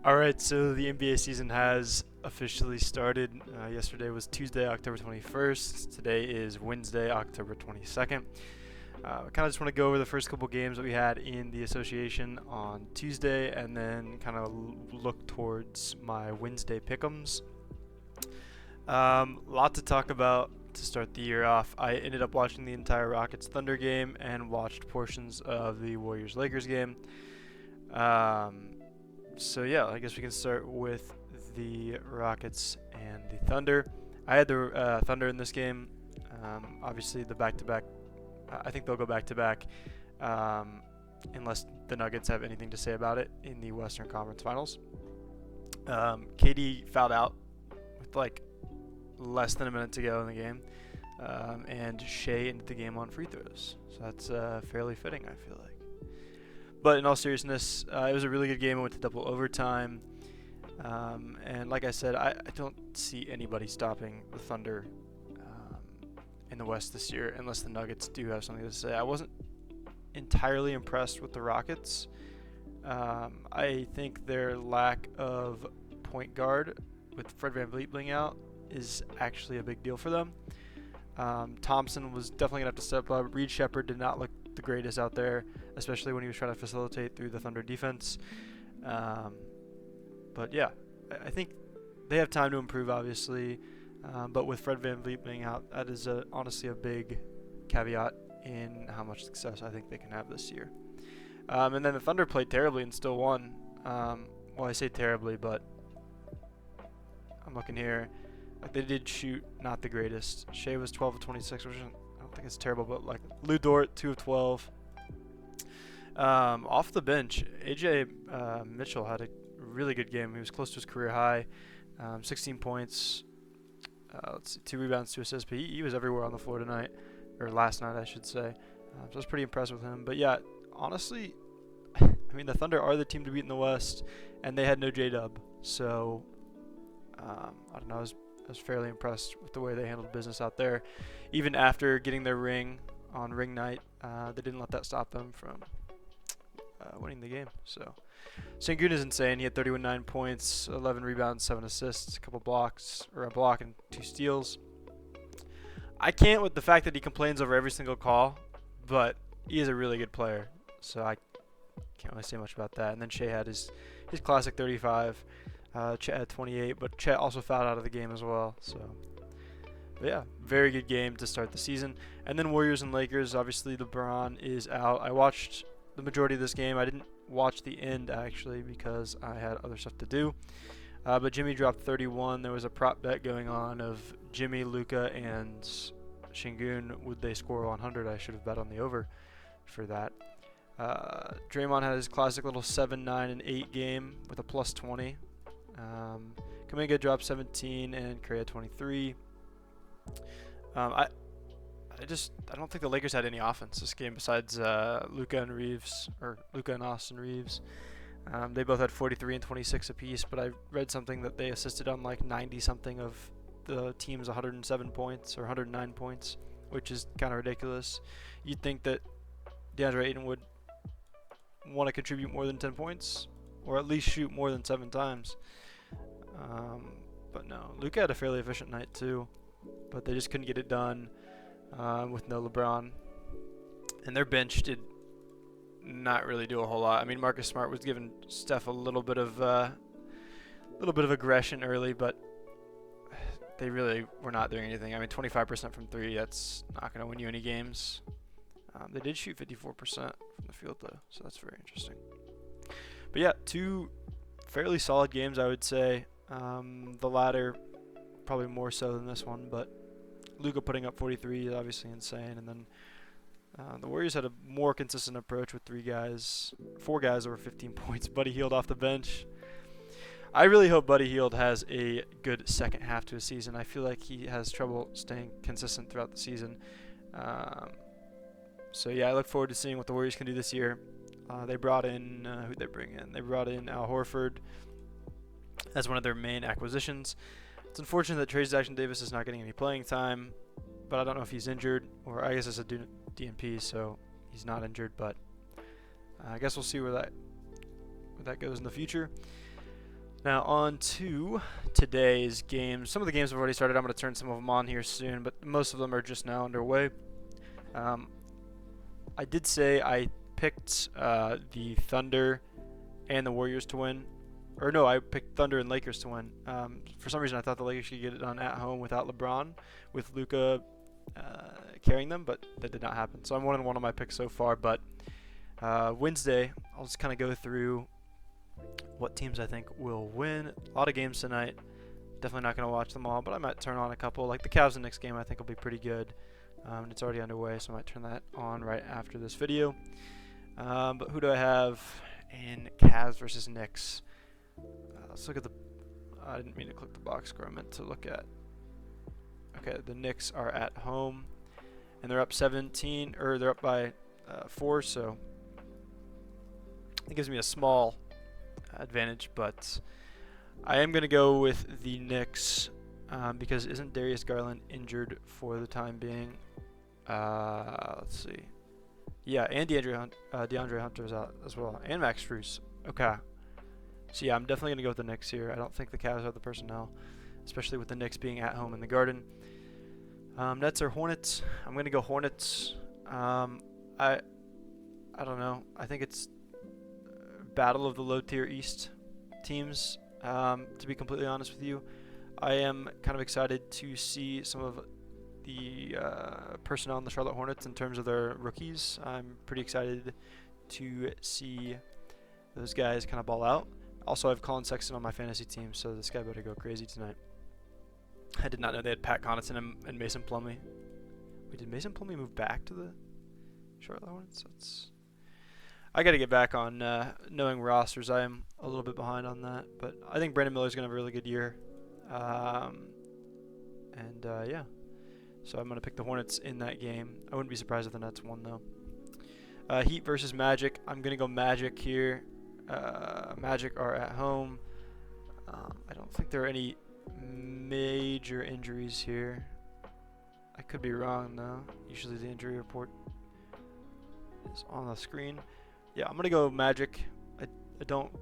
All right, so the NBA season has officially started. Yesterday was Tuesday, October 21st. Today is Wednesday, October 22nd. I kind of just want to go over the first couple games that we had in the association on Tuesday and then kind of look towards my Wednesday pick'ems. Lot to talk about to start the year off. I ended up watching the entire Rockets Thunder game and watched portions of the Warriors Lakers game. So yeah, I guess we can start with the Rockets and the Thunder. I had the Thunder in this game. Obviously, the back-to-back. I think they'll go back-to-back, unless the Nuggets have anything to say about it in the Western Conference Finals. KD fouled out with like less than a minute to go in the game, and Shea ended the game on free throws. So that's fairly fitting, I feel like. But in all seriousness, it was a really good game. It went to double overtime. And like I said, I don't see anybody stopping the Thunder in the West this year unless the Nuggets do have something to say. I wasn't entirely impressed with the Rockets. I think their lack of point guard with Fred VanVleet being out is actually a big deal for them. Thompson was definitely going to have to step up. Reed Shepherd did not look the greatest out there, especially when he was trying to facilitate through the Thunder defense. But yeah, I think they have time to improve, obviously. But with Fred VanVleet being out, that is honestly a big caveat in how much success I think they can have this year. And then the Thunder played terribly and still won. Well, I say terribly, but I'm looking here. Like, they did shoot not the greatest. Shea was 12 of 26, which I don't think it's terrible, but like Lou Dort, 2 of 12. Off the bench, AJ Mitchell had a really good game. He was close to his career high, 16 points, 2 rebounds, 2 assists. But he was everywhere on the floor tonight, or last night, I should say. So I was pretty impressed with him. But yeah, honestly, I mean, the Thunder are the team to beat in the West, and they had no J-Dub. So I don't know. I was fairly impressed with the way they handled business out there. Even after getting their ring on ring night, they didn't let that stop them from winning the game. So Sengun is insane. He had 31 points, 11 rebounds, 7 assists, a block and 2 steals. I can't with the fact that he complains over every single call, but he is a really good player. So I can't really say much about that. And then Shea had his classic 35. Chet had 28, but Chet also fouled out of the game as well. So, but yeah, very good game to start the season. And then Warriors and Lakers. Obviously, LeBron is out. I watched the majority of this game. I didn't watch the end actually because I had other stuff to do. But Jimmy dropped 31. There was a prop bet going on of Jimmy, Luka, and Sengun. Would they score 100? I should have bet on the over for that. Draymond had his classic little 7, 9, and 8 game with a plus 20. Kuminga dropped 17 and Curry had 23. I don't think the Lakers had any offense this game besides Luka and Austin Reeves. They both had 43 and 26 apiece, but I read something that they assisted on like 90 something of the team's 107 points or 109 points, which is kind of ridiculous. You'd think that DeAndre Ayton would want to contribute more than 10 points or at least shoot more than 7 times. But no, Luka had a fairly efficient night too, but they just couldn't get it done with no LeBron. And their bench did not really do a whole lot. I mean, Marcus Smart was giving Steph a little bit of aggression early, but they really were not doing anything. I mean, 25% from 3, that's not going to win you any games. They did shoot 54% from the field though, so that's very interesting. But yeah, 2 fairly solid games, I would say. The latter probably more so than this one, but Luka putting up 43 is obviously insane. And then the Warriors had a more consistent approach with 4 guys over 15 points. Buddy Hield off the bench. I really hope Buddy Hield has a good second half to his season. I feel like he has trouble staying consistent throughout the season. So yeah, I look forward to seeing what the Warriors can do this year. They brought in who'd they bring in? They brought in Al Horford as one of their main acquisitions. It's unfortunate that Trey Jackson-Davis is not getting any playing time, but I don't know if he's injured, or I guess it's a DNP, so he's not injured. But I guess we'll see where that goes in the future. Now on to today's games. Some of the games have already started. I'm going to turn some of them on here soon, but most of them are just now underway. I did say I picked the Thunder and the Warriors to win. Or no, I picked Thunder and Lakers to win. For some reason, I thought the Lakers could get it done at home without LeBron, with Luka carrying them, but that did not happen. So I'm 1-1 on my picks so far. But Wednesday, I'll just kind of go through what teams I think will win. A lot of games tonight. Definitely not going to watch them all, but I might turn on a couple. Like the Cavs and Knicks game, I think will be pretty good. It's already underway, so I might turn that on right after this video. But who do I have in Cavs versus Knicks? Let's look at the... I didn't mean to click the box score. I meant to look at... Okay, the Knicks are at home, and they're up 17, or they're up by 4, so it gives me a small advantage, but I am going to go with the Knicks because isn't Darius Garland injured for the time being? Let's see. Yeah, and DeAndre Hunter's out as well, and Max Strus. Okay. So yeah, I'm definitely going to go with the Knicks here. I don't think the Cavs have the personnel, especially with the Knicks being at home in the Garden. Nets or Hornets? I'm going to go Hornets. I don't know. I think it's battle of the low-tier East teams, to be completely honest with you. I am kind of excited to see some of the personnel in the Charlotte Hornets in terms of their rookies. I'm pretty excited to see those guys kind of ball out. Also, I have Colin Sexton on my fantasy team, so this guy better go crazy tonight. I did not know they had Pat Connaughton and Mason Plumlee. Wait, did Mason Plumlee move back to the Charlotte Hornets? I got to get back on knowing rosters. I am a little bit behind on that, but I think Brandon Miller's going to have a really good year. Yeah. So I'm going to pick the Hornets in that game. I wouldn't be surprised if the Nets won, though. Heat versus Magic. I'm going to go Magic here. Magic are at home. I don't think there are any major injuries here. I could be wrong, though. Usually the injury report is on the screen. Yeah, I'm going to go Magic. I don't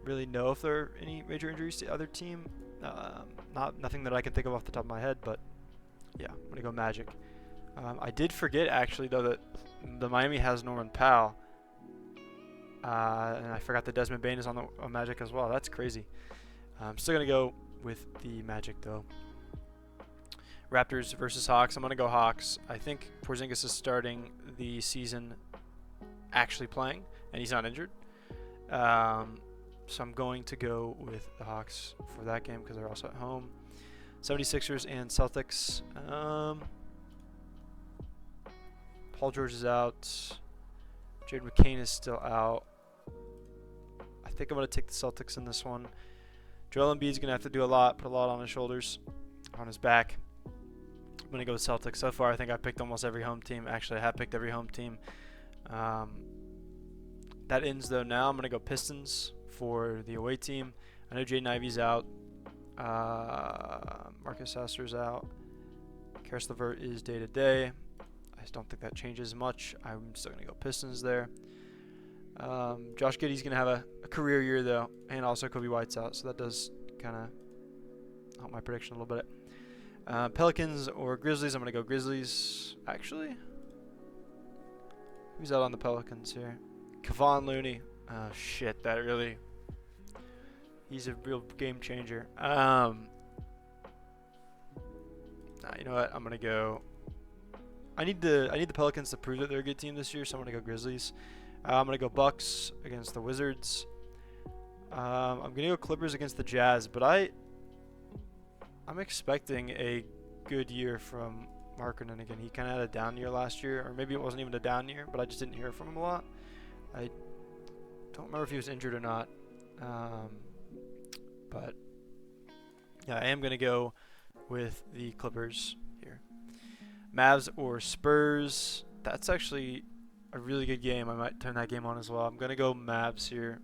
really know if there are any major injuries to the other team. Nothing that I can think of off the top of my head, but yeah, I'm going to go Magic. I did forget, actually, though, that the Miami has Norman Powell. And I forgot that Desmond Bane is on the Magic as well. That's crazy. I'm still going to go with the Magic, though. Raptors versus Hawks. I'm going to go Hawks. I think Porzingis is starting the season actually playing, and he's not injured. So I'm going to go with the Hawks for that game because they're also at home. 76ers and Celtics. Paul George is out. Jaden McCain is still out. I think I'm going to take the Celtics in this one. Joel Embiid's going to have to do a lot, put a lot on his shoulders, on his back. I'm going to go with Celtics. So far, I think I picked almost every home team. Actually, I have picked every home team. That ends, though, now. I'm going to go Pistons for the away team. I know Jaden Ivey's out. Marcus Saster's out. Karis LeVert is day-to-day. I just don't think that changes much. I'm still going to go Pistons there. Josh Giddey's going to have a career year, though, and also Kobe White's out, so that does kind of help my prediction a little bit. Pelicans or Grizzlies? I'm going to go Grizzlies. Actually, who's out on the Pelicans here? Kevon Looney. Oh, shit, that really... He's a real game changer. You know what? I'm going to go... I need the Pelicans to prove that they're a good team this year, so I'm going to go Grizzlies. I'm going to go Bucks against the Wizards. I'm going to go Clippers against the Jazz, but I'm expecting a good year from Markkanen again. He kind of had a down year last year, or maybe it wasn't even a down year, but I just didn't hear from him a lot. I don't remember if he was injured or not. But yeah, I am going to go with the Clippers here. Mavs or Spurs? That's actually a really good game. I might turn that game on as well. I'm going to go Mavs here.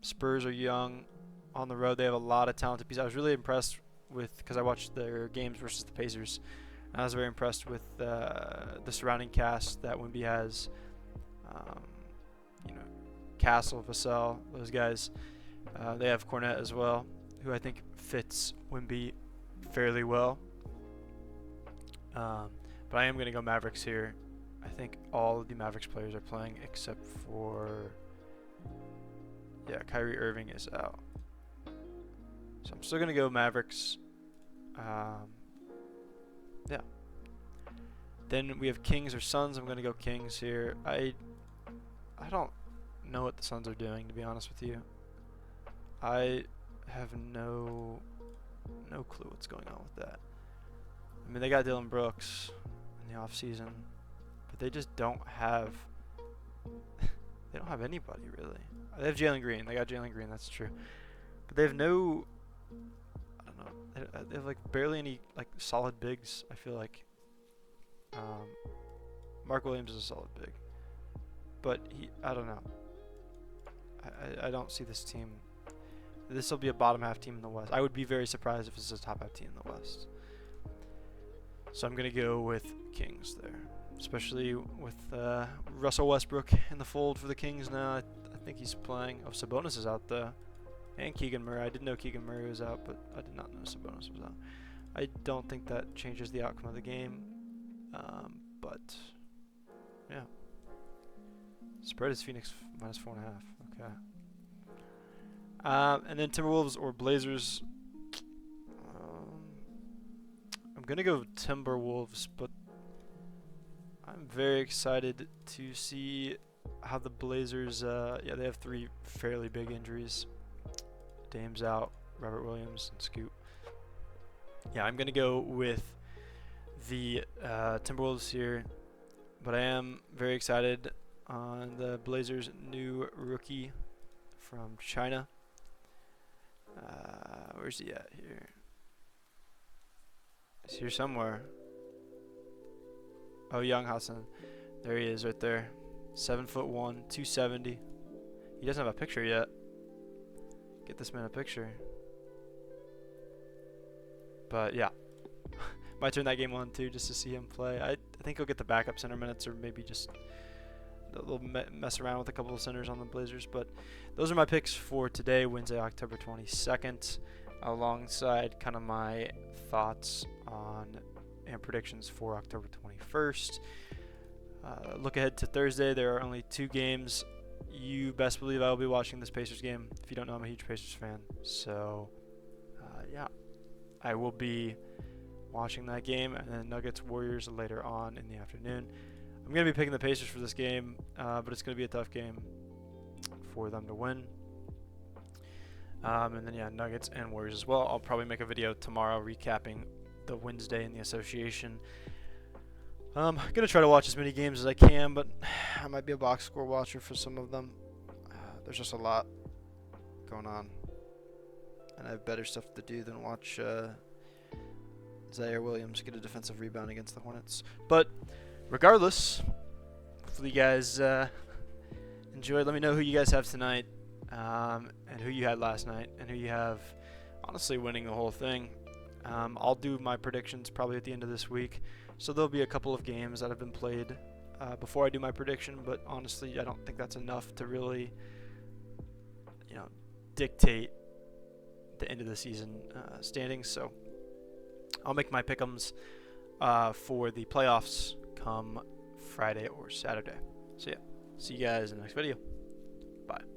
Spurs are young on the road. They have a lot of talented pieces. I was really impressed with, because I watched their games versus the Pacers, and I was very impressed with the surrounding cast that Wemby has. Castle, Vassell, those guys. They have Cornet as well, who I think fits Wemby fairly well. But I am going to go Mavericks here. I think all of the Mavericks players are playing except for, yeah, Kyrie Irving is out. So I'm still going to go Mavericks. Yeah. Then we have Kings or Suns. I'm going to go Kings here. I don't know what the Suns are doing, to be honest with you. I have no clue what's going on with that. I mean, they got Dylan Brooks in the offseason, but they just don't have they don't have anybody really. They have Jalen Green. They got Jalen Green, that's true. But they have no, I don't know. They have like barely any like solid bigs, I feel like. Mark Williams is a solid big, but I don't know. I don't see this team. This will be a bottom half team in the West. I would be very surprised if it's a top half team in the West. So I'm going to go with Kings there, especially with Russell Westbrook in the fold for the Kings now. I think he's playing. Oh, Sabonis is out though, and Keegan Murray. I didn't know Keegan Murray was out, but I did not know Sabonis was out. I don't think that changes the outcome of the game, but yeah. Spread is Phoenix -4.5. Okay. And then Timberwolves or Blazers. I'm going to go Timberwolves, but I'm very excited to see how the Blazers, yeah, they have 3 fairly big injuries. Dame's out, Robert Williams, and Scoot. Yeah, I'm going to go with the Timberwolves here, but I am very excited on the Blazers' new rookie from China. Where's he at here? He's here somewhere. Oh, Young Hassan. There he is right there. 7'1", 270. He doesn't have a picture yet. Get this man a picture. But yeah. Might turn that game on too just to see him play. I think he'll get the backup center minutes, or maybe just a little mess around with a couple of centers on the Blazers. But those are my picks for today, Wednesday, October 22nd, alongside kind of my thoughts on and predictions for October 21st. Look ahead to Thursday. There are only 2 games. You best believe I will be watching this Pacers game. If you don't know, I'm a huge Pacers fan. So, yeah, I will be watching that game, and then Nuggets Warriors later on in the afternoon. I'm going to be picking the Pacers for this game, but it's going to be a tough game for them to win. And then, yeah, Nuggets and Warriors as well. I'll probably make a video tomorrow recapping the Wednesday in the association. I'm going to try to watch as many games as I can, but I might be a box score watcher for some of them. There's just a lot going on, and I have better stuff to do than watch Zaire Williams get a defensive rebound against the Hornets. But regardless, hopefully you guys enjoyed. Let me know who you guys have tonight, and who you had last night, and who you have honestly winning the whole thing. I'll do my predictions probably at the end of this week, so there'll be a couple of games that have been played before I do my prediction, but honestly I don't think that's enough to really, dictate the end of the season standings. So I'll make my pick'ems for the playoffs come Friday or Saturday. So yeah, see you guys in the next video. Bye.